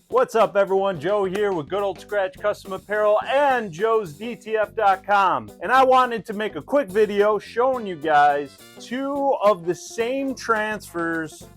What's up everyone, Joe here with GoodOldScratch Custom Apparel and Joe's DTF.com. And I wanted to make a quick video showing you guys two of the same transfers,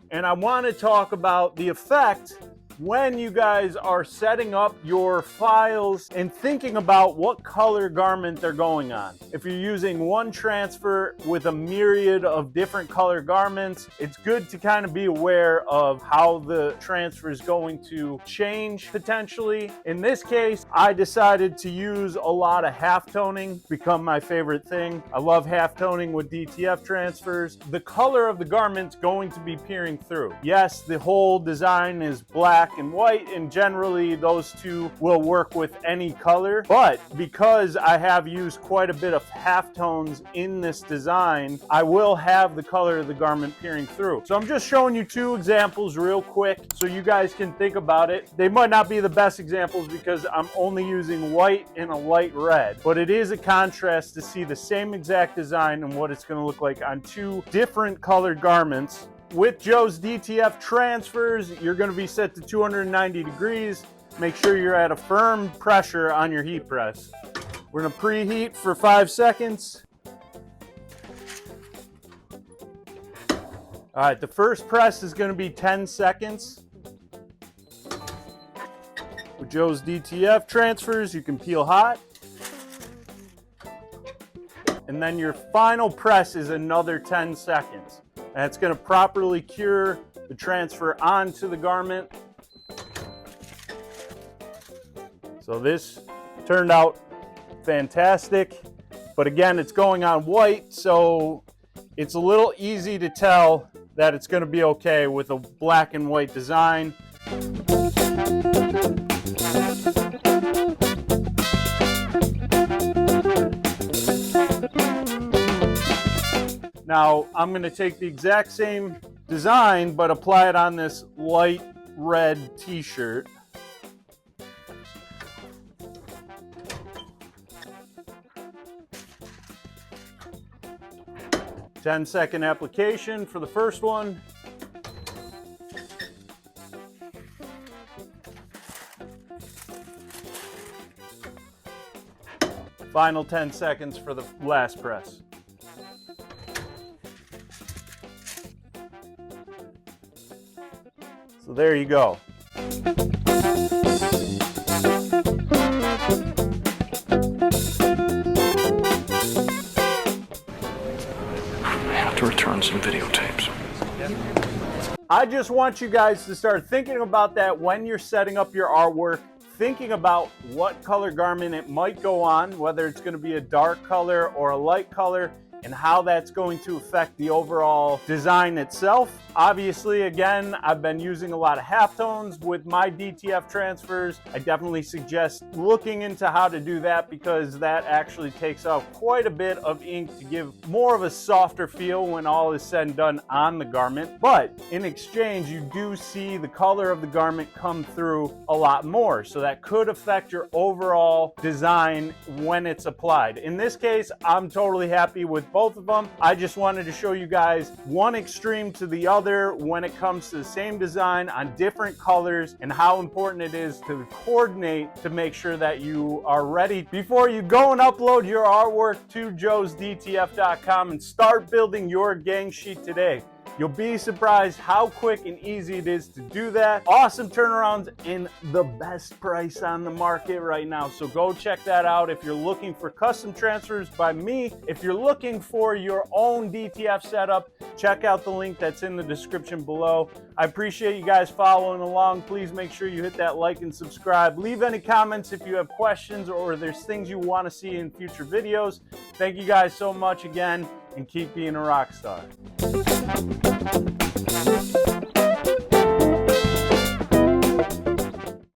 and I want to talk about the effect when you guys are setting up your files and thinking about what color garment they're going on. If you're using one transfer with a myriad of different color garments, it's good to kind of be aware of how the transfer is going to change potentially. In this case, I decided to use a lot of halftoning, become my favorite thing. I love halftoning with DTF transfers. The color of the garment's going to be peering through. Yes, the whole design is black and white, and generally those two will work with any color, but because I have used quite a bit of halftones in this design, I will have the color of the garment peering through. So I'm just showing you two examples real quick so you guys can think about it. They might not be the best examples because I'm only using white and a light red, but it is a contrast to see the same exact design and what it's going to look like on two different colored garments. With Joe's DTF transfers, you're going to be set to 290 degrees. Make sure you're at a firm pressure on your heat press. We're going to preheat for 5 seconds. All right, the first press is going to be 10 seconds. With Joe's DTF transfers, you can peel hot. And then your final press is another 10 seconds. And it's going to properly cure the transfer onto the garment. So this turned out fantastic, but again, it's going on white, so it's a little easy to tell that it's going to be okay with a black and white design. Now, I'm going to take the exact same design, but apply it on this light red t-shirt. Ten-second application for the first one. Final 10 seconds for the last press. So there you go. I have to return some videotapes. I just want you guys to start thinking about that when you're setting up your artwork, thinking about what color garment it might go on, whether it's going to be a dark color or a light color, and how that's going to affect the overall design itself. Obviously, again, I've been using a lot of halftones with my DTF transfers. I definitely suggest looking into how to do that because that actually takes out quite a bit of ink to give more of a softer feel when all is said and done on the garment. But in exchange, you do see the color of the garment come through a lot more. So that could affect your overall design when it's applied. In this case, I'm totally happy with both of them. I just wanted to show you guys one extreme to the other when it comes to the same design on different colors and how important it is to coordinate to make sure that you are ready before you go and upload your artwork to joesdtf.com and start building your gang sheet today. You'll be surprised how quick and easy it is to do that. Awesome turnarounds and the best price on the market right now. So go check that out if you're looking for custom transfers by me. If you're looking for your own DTF setup, check out the link that's in the description below. I appreciate you guys following along. Please make sure you hit that like and subscribe. Leave any comments if you have questions or there's things you want to see in future videos. Thank you guys so much again, and keep being a rock star.